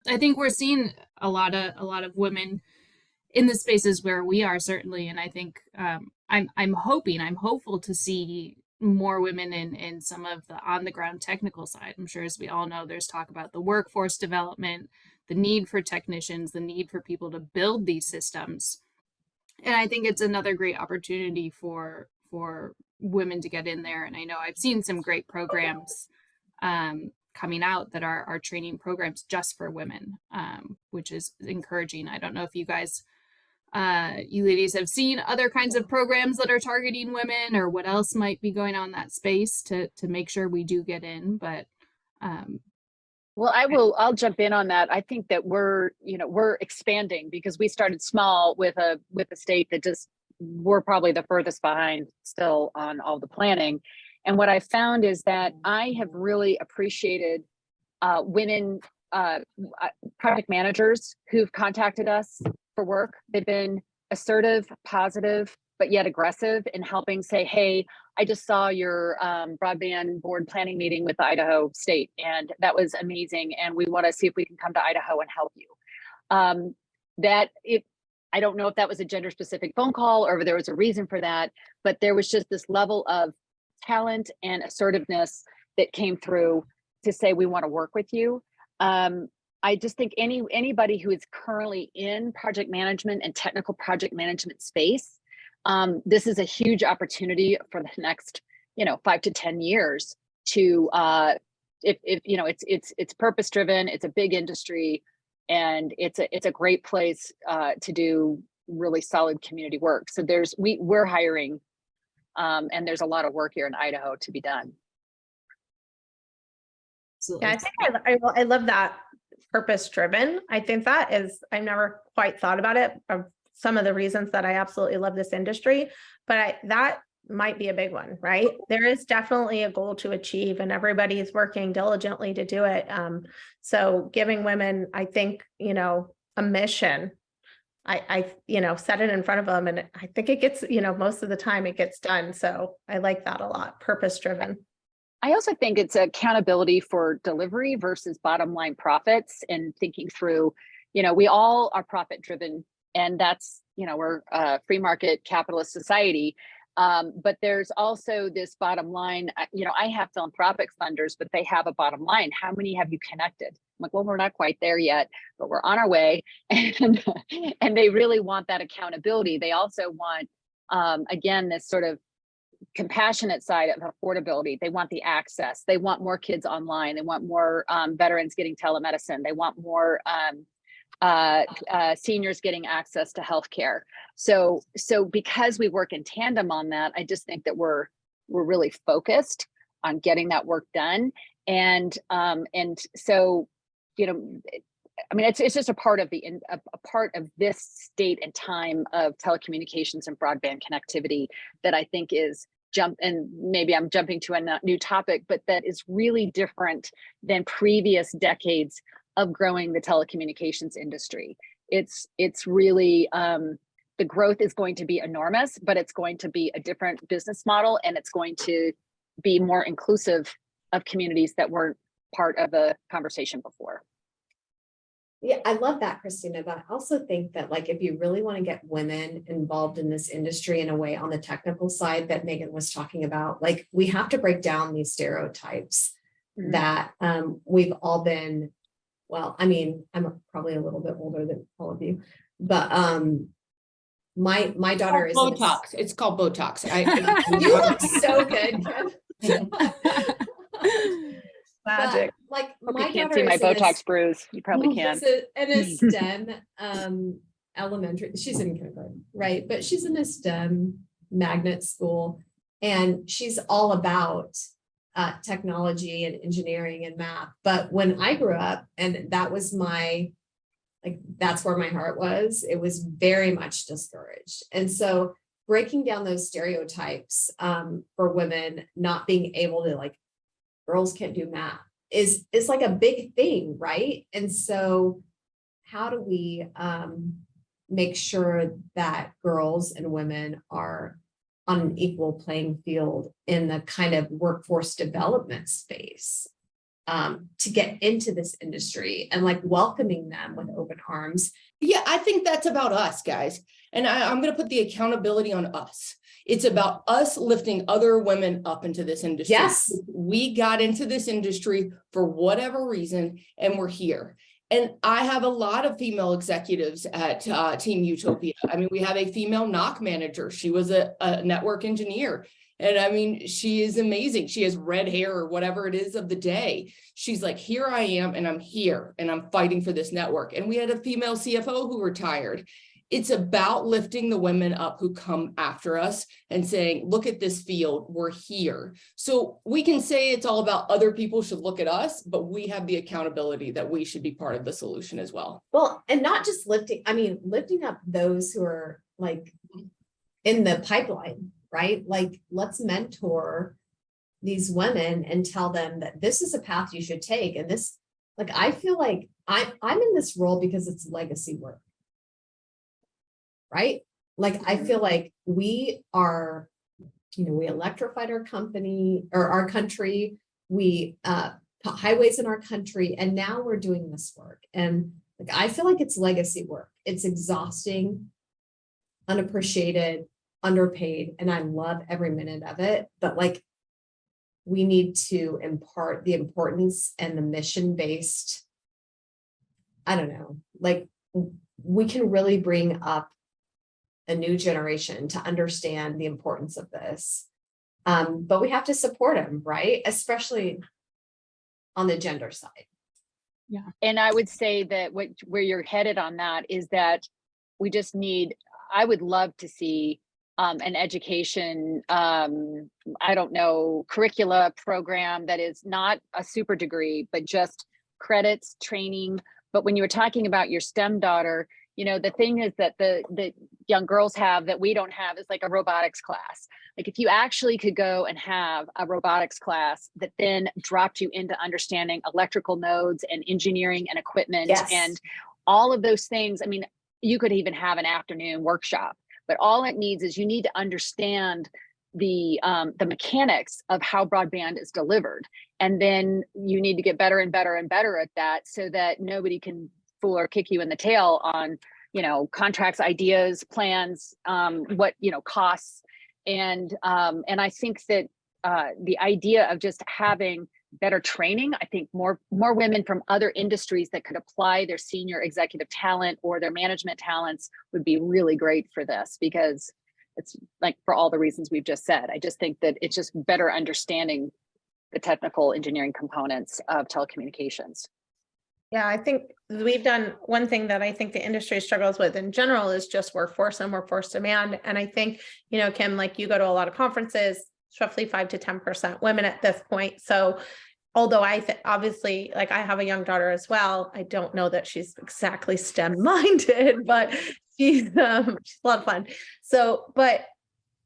I think we're seeing a lot of women in the spaces where we are, certainly, and I think I'm hopeful to see more women in some of the on the ground technical side. I'm sure, as we all know, there's talk about the workforce development, the need for technicians, the need for people to build these systems, and I think it's another great opportunity for women to get in there. And I know I've seen some great programs coming out that are training programs just for women, which is encouraging. I don't know if you guys, you ladies, have seen other kinds of programs that are targeting women, or what else might be going on in that space to make sure we do get in. But well, I'll jump in on that. I think that we're expanding because we started small with a state that just, we're probably the furthest behind still on all the planning. And what I found is that I have really appreciated women project managers who've contacted us for work. They've been assertive, positive, but yet aggressive in helping say, hey, I just saw your broadband board planning meeting with the Idaho State, and that was amazing. And we want to see if we can come to Idaho and help you. I don't know if that was a gender specific phone call or if there was a reason for that, but there was just this level of talent and assertiveness that came through to say, we want to work with you. I just think anybody who is currently in project management and technical project management space, this is a huge opportunity for the next, 5 to 10 years to, it's purpose driven, it's a big industry, and it's a great place to do really solid community work. So we're hiring, and there's a lot of work here in Idaho to be done. absolutely. Yeah, I think I love that purpose driven. I think that is, I've never quite thought about it, of some of the reasons that I absolutely love this industry, but that might be a big one, right? There is definitely a goal to achieve and everybody's working diligently to do it. So giving women, I think, a mission, I set it in front of them, and I think it gets, most of the time it gets done. So I like that a lot, purpose driven. I also think it's accountability for delivery versus bottom line profits, and thinking through, we all are profit driven, and that's, we're a free market capitalist society. But there's also this bottom line. I have philanthropic funders, but they have a bottom line. How many have you connected? I'm like, well, we're not quite there yet, but we're on our way. And they really want that accountability. They also want, again, this sort of compassionate side of affordability. They want the access. They want more kids online. They want more veterans getting telemedicine. They want more seniors getting access to healthcare. So because we work in tandem on that, I just think that we're really focused on getting that work done. And so, it's just a part of a part of this state and time of telecommunications and broadband connectivity that I think is and maybe I'm jumping to a new topic, but that is really different than previous decades of growing the telecommunications industry. It's really, the growth is going to be enormous, but it's going to be a different business model, and it's going to be more inclusive of communities that weren't part of the conversation before. Yeah, I love that, Christina. But I also think that, if you really want to get women involved in this industry in a way on the technical side that Megan was talking about, we have to break down these stereotypes that we've all been, I'm probably a little bit older than all of you, but my daughter is Botox. It's called Botox. You look so good. Magic. But, my you can't see my Botox bruise. You probably can. In a STEM elementary, she's in kindergarten, right? But she's in a STEM magnet school, and she's all about technology and engineering and math. But when I grew up, and that was that's where my heart was, it was very much discouraged. And so breaking down those stereotypes for women not being able to, girls can't do math is a big thing, right? And so how do we make sure that girls and women are on an equal playing field in the kind of workforce development space? to get into this industry and like welcoming them with open arms. Yeah, I think that's about us, guys. And I'm going to put the accountability on us. It's about us lifting other women up into this industry. Yes. We got into this industry for whatever reason, and we're here. And I have a lot of female executives at Team Utopia. I mean, we have a female NOC manager. She was a network engineer. And I mean, she is amazing. She has red hair or whatever it is of the day. She's like, here I am, and I'm here, and I'm fighting for this network. And we had a female CFO who retired. It's about lifting the women up who come after us and saying, look at this field, we're here. So we can say it's all about other people should look at us, but we have the accountability that we should be part of the solution as well. Well, and not just lifting, I mean, lifting up those who are like in the pipeline, right? Like, let's mentor these women and tell them that this is a path you should take. And this, like, I feel like I'm in this role because it's legacy work. Right? Like, I feel like we are, you know, we electrified our company or our country, we put highways in our country, and now we're doing this work. And like, I feel like it's legacy work. It's exhausting, unappreciated, underpaid, and I love every minute of it. But like, we need to impart the importance and the mission-based, I don't know, like, we can really bring up a new generation to understand the importance of this. But we have to support them, right? Especially on the gender side. Yeah. And I would say that where you're headed on that is that we just need, I would love to see an education, I don't know, curricula program that is not a super degree, but just credits, training. But when you were talking about your STEM daughter, you know, the thing is that the young girls have that we don't have is like a robotics class. Like, if you actually could go and have a robotics class that then dropped you into understanding electrical nodes and engineering and equipment and all of those things. I mean, you could even have an afternoon workshop, but all it needs is you need to understand the mechanics of how broadband is delivered. And then you need to get better and better and better at that so that nobody can fool or kick you in the tail on, you know, contracts, ideas, plans, what, you know, costs. And I think that the idea of just having better training, I think more women from other industries that could apply their senior executive talent or their management talents would be really great for this, because it's like, for all the reasons we've just said, I just think that it's just better understanding the technical engineering components of telecommunications. Yeah, I think we've done one thing that I think the industry struggles with in general is just workforce and workforce demand. And I think, you know, Kim, like, you go to a lot of conferences, it's roughly 5 to 10% women at this point. So although obviously, like, I have a young daughter as well, I don't know that she's exactly STEM minded, but she's a lot of fun. So, but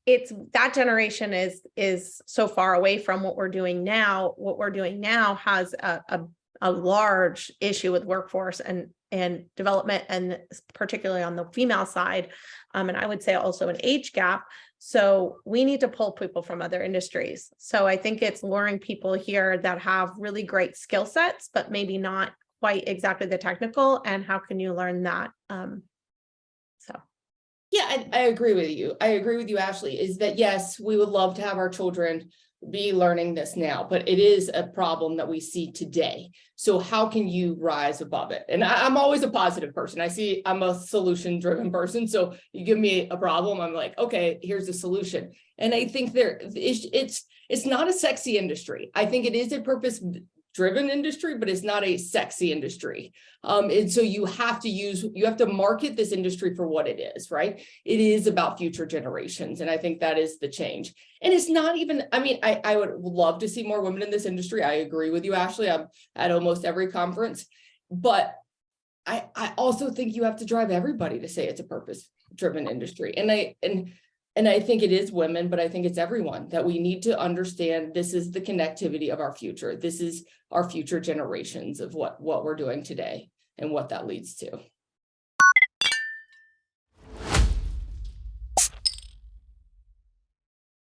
it's that generation is so far away from what we're doing now. What we're doing now has a large issue with workforce and development, and particularly on the female side. And I would say also an age gap. So we need to pull people from other industries. So I think it's luring people here that have really great skill sets, but maybe not quite exactly the technical. And how can you learn that? Yeah, I agree with you. I agree with you, Ashley, is that yes, we would love to have our children be learning this now, but it is a problem that we see today. So how can you rise above it? And I'm always a positive person. I'm a solution driven person. So you give me a problem, I'm like, okay, here's the solution. And I think it's not a sexy industry. I think it is a purpose driven industry, but it's not a sexy industry. And so you have to market this industry for what it is, right? It is about future generations. And I think that is the change. And it's not even, I mean, I would love to see more women in this industry. I agree with you, Ashley. I'm at almost every conference, but I also think you have to drive everybody to say it's a purpose driven industry. And I think it is women, but I think it's everyone, that we need to understand this is the connectivity of our future. This is our future generations of what we're doing today and what that leads to.